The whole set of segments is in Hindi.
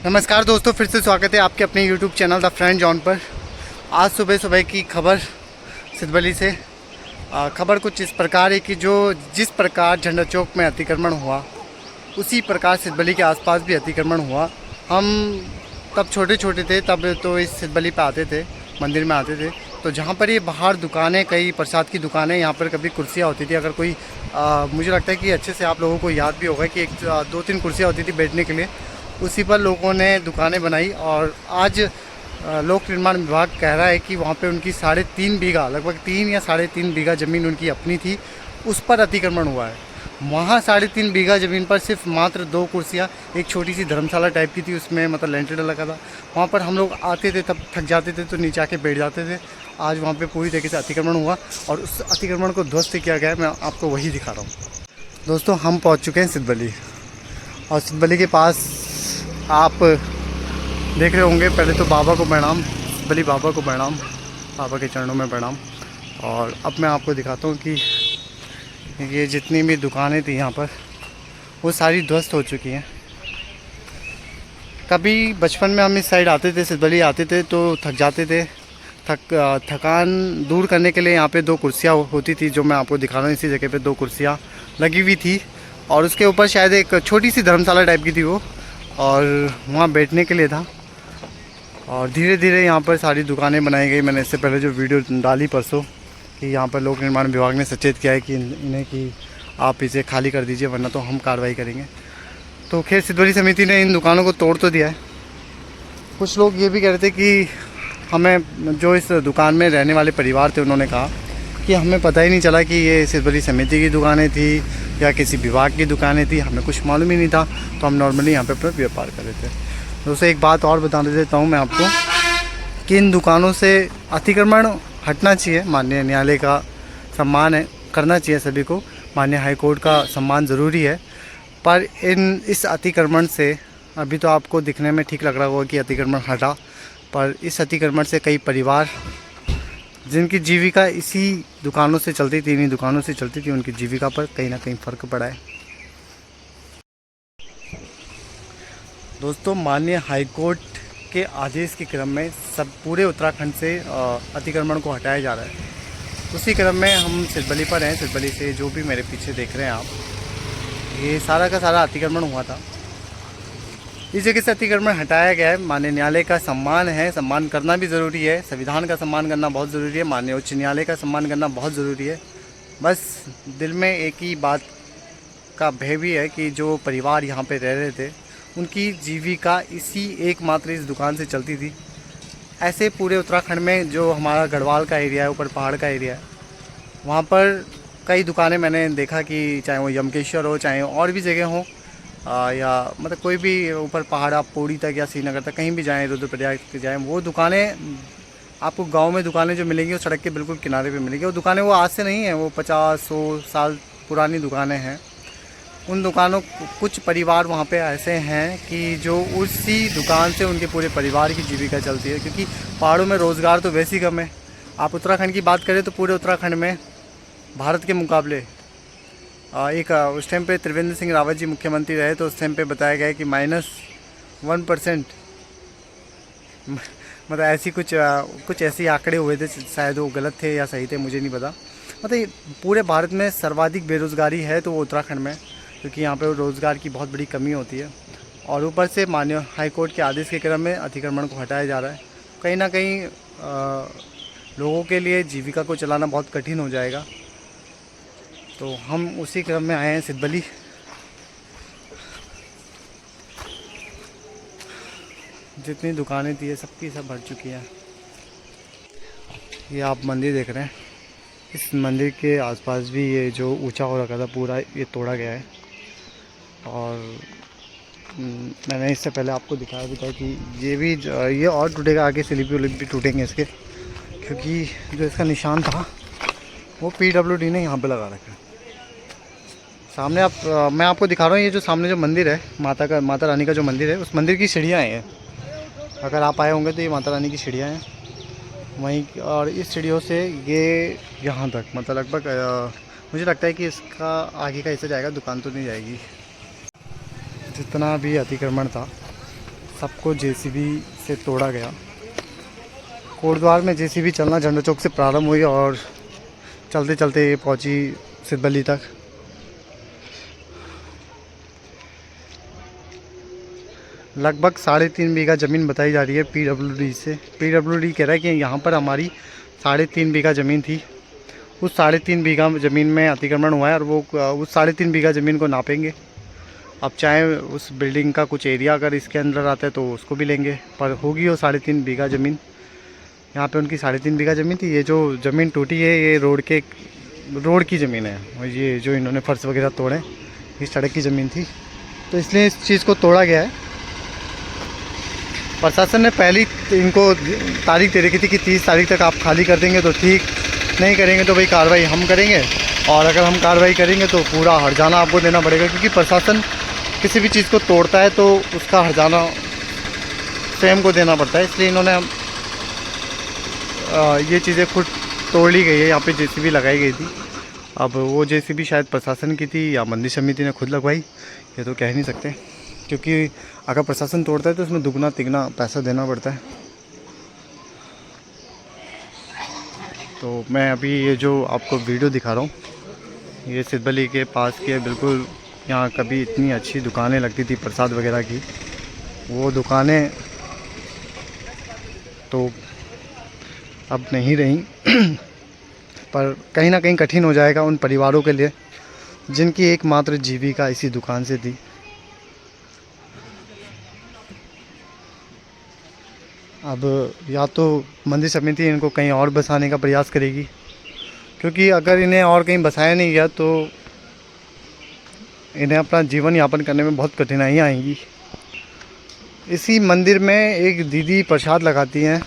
नमस्कार दोस्तों, फिर से स्वागत है आपके अपने YouTube channel the friend John पर। आज सुबह सुबह की खबर सिद्धबली से। खबर कुछ इस प्रकार है कि जिस प्रकार झंडा चौक में अतिक्रमण हुआ उसी प्रकार सिद्धबली के आसपास भी अतिक्रमण हुआ। हम तब छोटे छोटे थे, तब तो इस सिद्धबली पे आते थे, मंदिर में आते थे। तो जहाँ पर ये बाहर दुकानें, कई प्रसाद की दुकानें, यहाँ पर कभी कुर्सियाँ होती थी। अगर कोई मुझे लगता है कि अच्छे से आप लोगों को याद भी होगा कि एक दो तीन कुर्सियाँ होती थी बैठने के लिए, उसी पर लोगों ने दुकानें बनाई। और आज लोक निर्माण विभाग कह रहा है कि वहाँ पे उनकी 3.5 बीघा, लगभग 3 या 3.5 बीघा ज़मीन उनकी अपनी थी, उस पर अतिक्रमण हुआ है। वहाँ 3.5 बीघा ज़मीन पर सिर्फ मात्र 2 कुर्सियाँ, एक छोटी सी धर्मशाला टाइप की थी, उसमें मतलब लेंटर लगा था। वहाँ पर हम लोग आते थे, तब थक जाते थे तो नीचे आके बैठ जाते थे। आज वहाँ पे पूरी तरीके से अतिक्रमण हुआ और उस अतिक्रमण को ध्वस्त किया गया है। मैं आपको वही दिखा रहा हूँ। दोस्तों, हम पहुँच चुके हैं सिद्धबली, और सिद्धबली के पास आप देख रहे होंगे, पहले तो बाबा को प्रणाम, बली बाबा को प्रणाम, बाबा के चरणों में प्रणाम। और अब मैं आपको दिखाता हूँ कि ये जितनी भी दुकानें थी यहाँ पर, वो सारी ध्वस्त हो चुकी हैं। कभी बचपन में हम इस साइड आते थे, सिद्धबली आते थे तो थक जाते थे। थकान दूर करने के लिए यहाँ पे 2 कुर्सियाँ होती थी, जो मैं आपको दिखा रहा हूँ। इसी जगह पे 2 कुर्सियाँ लगी हुई थी और उसके ऊपर शायद एक छोटी सी धर्मशाला टाइप की थी वो, और वहाँ बैठने के लिए था। और धीरे धीरे यहाँ पर सारी दुकानें बनाई गई। मैंने इससे पहले जो वीडियो डाली परसों कि यहाँ पर लोक निर्माण विभाग ने सचेत किया है कि इन्हें कि आप इसे खाली कर दीजिए, वरना तो हम कार्रवाई करेंगे। तो खैर, सिद्धबली समिति ने इन दुकानों को तोड़ तो दिया है। कुछ लोग ये भी कह रहे थे कि हमें, जो इस दुकान में रहने वाले परिवार थे, उन्होंने कहा कि हमें पता ही नहीं चला कि ये सिद्धबली समिति की दुकानें थी या किसी विभाग की दुकानें थी, हमें कुछ मालूम ही नहीं था। तो हम नॉर्मली यहाँ पे अपना व्यापार कर रहे थे। दोस्तों, एक बात और बता देता हूँ मैं आपको कि इन दुकानों से अतिक्रमण हटना चाहिए। माननीय न्यायालय का सम्मान है, करना चाहिए सभी को। माननीय हाईकोर्ट का सम्मान ज़रूरी है, पर इस अतिक्रमण से, अभी तो आपको दिखने में ठीक लग रहा होगा कि अतिक्रमण हटा, पर इस अतिक्रमण से कई परिवार जिनकी जीविका इसी दुकानों से चलती थी, इन्हीं दुकानों से चलती थी, उनकी जीविका पर कहीं ना कहीं फ़र्क पड़ा है। दोस्तों, माननीय हाईकोर्ट के आदेश के क्रम में पूरे उत्तराखंड से अतिक्रमण को हटाया जा रहा है। उसी क्रम में हम सिद्धबली पर हैं। सिद्धबली से जो भी मेरे पीछे देख रहे हैं आप, ये सारा का सारा अतिक्रमण हुआ था। इस जगह से अतिक्रमण हटाया गया है। माननीय न्यायालय का सम्मान है, सम्मान करना भी ज़रूरी है। संविधान का सम्मान करना बहुत ज़रूरी है। माननीय उच्च न्यायालय का सम्मान करना बहुत ज़रूरी है। बस दिल में एक ही बात का भय भी है कि जो परिवार यहाँ पे रह रहे थे, उनकी जीविका इसी एकमात्र इस दुकान से चलती थी। ऐसे पूरे उत्तराखंड में जो हमारा गढ़वाल का एरिया है, ऊपर पहाड़ का एरिया है, वहाँ पर कई दुकानें मैंने देखा कि चाहे वो यमकेश्वर हो, चाहे और भी जगह हो, या मतलब कोई भी ऊपर पहाड़, आप पौड़ी तक या श्रीनगर तक कहीं भी जाएँ, रुद्रप्रयाग जाएँ, वो दुकानें आपको गांव में दुकानें जो मिलेंगी वो सड़क के बिल्कुल किनारे पे मिलेंगी। वो दुकानें वो आज से नहीं है, वो 50-100 साल पुरानी दुकानें हैं। उन दुकानों, कुछ परिवार वहाँ पे ऐसे हैं कि जो उसी दुकान से उनके पूरे परिवार की जीविका चलती है, क्योंकि पहाड़ों में रोज़गार तो वैसे ही कम है। आप उत्तराखंड की बात करें तो पूरे उत्तराखंड में भारत के मुकाबले उस टाइम पे त्रिवेंद्र सिंह रावत जी मुख्यमंत्री रहे, तो उस टाइम पे बताया गया कि -1%, मतलब ऐसी कुछ ऐसे आंकड़े हुए थे, शायद वो गलत थे या सही थे, मुझे नहीं पता। मतलब पूरे भारत में सर्वाधिक बेरोज़गारी है तो वो उत्तराखंड में, क्योंकि यहाँ पे रोज़गार की बहुत बड़ी कमी होती है। और ऊपर से माननीय हाईकोर्ट के आदेश के क्रम में अतिक्रमण को हटाया जा रहा है। कहीं ना कहीं लोगों के लिए जीविका को चलाना बहुत कठिन हो जाएगा। तो हम उसी क्रम में आए हैं सिद्धबली। जितनी दुकानें थी सबकी सब भर चुकी हैं। ये आप मंदिर देख रहे हैं, इस मंदिर के आसपास भी ये जो ऊंचा हो रखा था पूरा, ये तोड़ा गया है। और मैंने इससे पहले आपको दिखाया भी था कि ये और टूटेगा, आगे स्लिप विलिप भी टूटेंगे इसके, क्योंकि जो इसका निशान था वो PWD ने यहाँ पे लगा रखा है। सामने मैं आपको दिखा रहा हूँ, ये जो सामने जो मंदिर है, माता रानी का जो मंदिर है, उस मंदिर की सीढ़ियाँ हैं। अगर आप आए होंगे तो ये माता रानी की सीढ़ियाँ हैं वहीं, और इस सीढ़ियों से ये यहाँ तक, मतलब लगभग मुझे लगता है कि इसका आगे का हिस्सा जाएगा, दुकान तो नहीं जाएगी। जितना भी अतिक्रमण था सबको जेसीबी से तोड़ा गया। कोटद्वार में जेसीबी चलना झंडा चौक से प्रारंभ हुई और चलते चलते ये पहुंची सिद्धबली तक। लगभग 3.5 बीघा ज़मीन बताई जा रही है पीडब्ल्यूडी से। पीडब्ल्यूडी कह रहा है कि यहाँ पर हमारी 3.5 बीघा ज़मीन थी, उस 3.5 बीघा ज़मीन में अतिक्रमण हुआ है और वो उस 3.5 बीघा ज़मीन को नापेंगे। अब चाहे उस बिल्डिंग का कुछ एरिया अगर इसके अंदर आता है तो उसको भी लेंगे, पर होगी वो 3.5 बीघा ज़मीन। यहाँ पे उनकी 3.5 बीघा ज़मीन थी। ये जो ज़मीन टूटी है ये रोड की ज़मीन है, और ये जो इन्होंने फर्श वगैरह तोड़े ये सड़क की ज़मीन थी, तो इसलिए इस चीज़ को तोड़ा गया है। प्रशासन ने पहली इनको तारीख दे रखी थी कि 30 तारीख तक आप खाली कर देंगे तो ठीक, नहीं करेंगे तो भाई कार्रवाई हम करेंगे, और अगर हम कार्रवाई करेंगे तो पूरा हर्जाना आपको देना पड़ेगा, क्योंकि प्रशासन किसी भी चीज़ को तोड़ता है तो उसका हर्जाना स्वयं को देना पड़ता है। इसलिए इन्होंने ये चीज़ें खुद तोड़ ली गई है। यहाँ पे जेसीबी लगाई गई थी। अब वो जेसीबी शायद प्रशासन की थी या मंदिर समिति ने खुद लगवाई, ये तो कह नहीं सकते, क्योंकि अगर प्रशासन तोड़ता है तो उसमें दुगना तिगना पैसा देना पड़ता है। तो मैं अभी ये जो आपको वीडियो दिखा रहा हूँ ये सिद्धबली के पास की है। बिल्कुल यहाँ कभी इतनी अच्छी दुकानें लगती थी प्रसाद वगैरह की, वो दुकानें तो अब नहीं रही। पर कहीं ना कहीं कठिन हो जाएगा उन परिवारों के लिए जिनकी एकमात्र जीविका इसी दुकान से थी। अब या तो मंदिर समिति इनको कहीं और बसाने का प्रयास करेगी, क्योंकि अगर इन्हें और कहीं बसाया नहीं गया तो इन्हें अपना जीवन यापन करने में बहुत कठिनाइयाँ आएंगी। इसी मंदिर में एक दीदी प्रसाद लगाती हैं,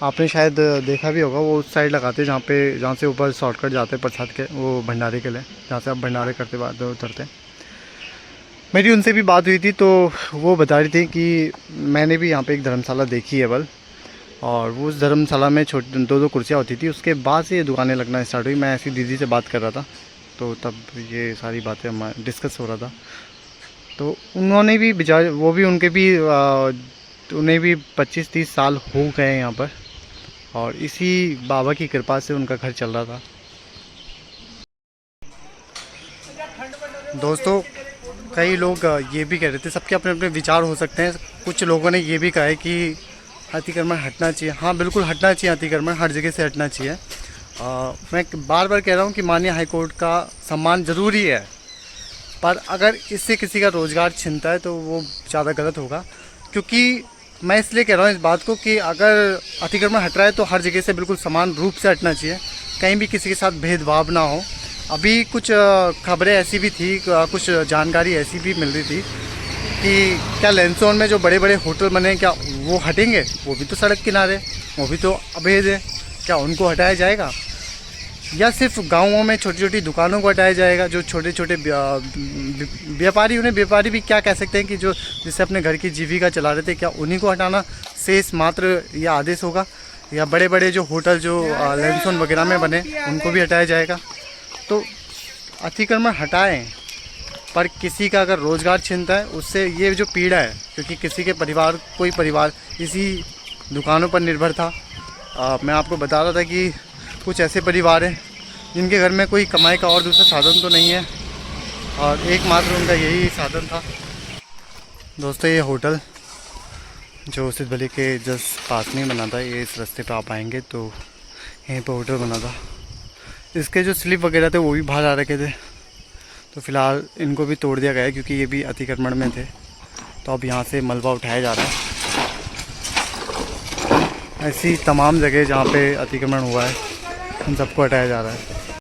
आपने शायद देखा भी होगा, वो उस साइड लगाते हैं जहाँ से ऊपर शॉर्टकट जाते हैं प्रसाद के, वो भंडारे के लिए, जहाँ से आप भंडारे करते बाद उतरते हैं। मेरी उनसे भी बात हुई थी तो वो बता रही थी कि मैंने भी यहाँ पे एक धर्मशाला देखी है बल, और वो उस धर्मशाला में छोटी 2-2 कुर्सियाँ होती थी, उसके बाद से ये दुकानें लगना स्टार्ट हुई। मैं ऐसी दीदी से बात कर रहा था तो तब ये सारी बातें हम डिस्कस हो रहा था। तो उन्होंने भी बेचारे, वो भी उनके भी उन्हें भी 25-30 साल हो गए यहाँ पर, और इसी बाबा की कृपा से उनका घर चल रहा था। दोस्तों कई लोग ये भी कह रहे थे, सबके अपने अपने विचार हो सकते हैं। कुछ लोगों ने ये भी कहा है कि अतिक्रमण हटना चाहिए। हाँ बिल्कुल हटना चाहिए, अतिक्रमण हर जगह से हटना चाहिए। मैं बार बार कह रहा हूँ कि माननीय हाईकोर्ट का सम्मान ज़रूरी है, पर अगर इससे किसी का रोज़गार छिनता है तो वो ज़्यादा गलत होगा। क्योंकि मैं इसलिए कह रहा हूँ इस बात को कि अगर अतिक्रमण हट रहा है तो हर जगह से बिल्कुल समान रूप से हटना चाहिए, कहीं भी किसी के साथ भेदभाव ना हो। अभी कुछ खबरें ऐसी भी थी, कुछ जानकारी ऐसी भी मिल रही थी कि क्या लैंसोन में जो बड़े बड़े होटल बने क्या वो हटेंगे? वो भी तो सड़क किनारे, वो भी तो अवैध है, क्या उनको हटाया जाएगा? या सिर्फ गाँवों में छोटी छोटी दुकानों को हटाया जाएगा? जो छोटे छोटे व्यापारी, उन्हें व्यापारी भी क्या कह सकते हैं कि जो जिससे अपने घर की जीविका चला रहे थे, क्या उन्हीं को हटाना शेष मात्र यह आदेश होगा? या बड़े बड़े जो होटल जो लैंसोन वगैरह में बने उनको भी हटाया जाएगा? तो अतिक्रमण हटाएं, पर किसी का अगर रोज़गार छिनता है उससे ये जो पीड़ा है, क्योंकि किसी के परिवार, कोई परिवार इसी दुकानों पर निर्भर था। मैं आपको बता रहा था कि कुछ ऐसे परिवार हैं जिनके घर में कोई कमाई का और दूसरा साधन तो नहीं है, और एकमात्र उनका यही साधन था। दोस्तों ये होटल जो सिद्धबली के जस्ट पास में बना था, ये इस रास्ते पे आप आएंगे तो यहीं पर होटल बना था। इसके जो स्लिप वगैरह थे वो भी बाहर आ रखे थे, तो फ़िलहाल इनको भी तोड़ दिया गया है क्योंकि ये भी अतिक्रमण में थे। तो अब यहाँ से मलबा उठाया जा रहा है। ऐसी तमाम जगह जहाँ पे अतिक्रमण हुआ है उन सबको हटाया जा रहा है।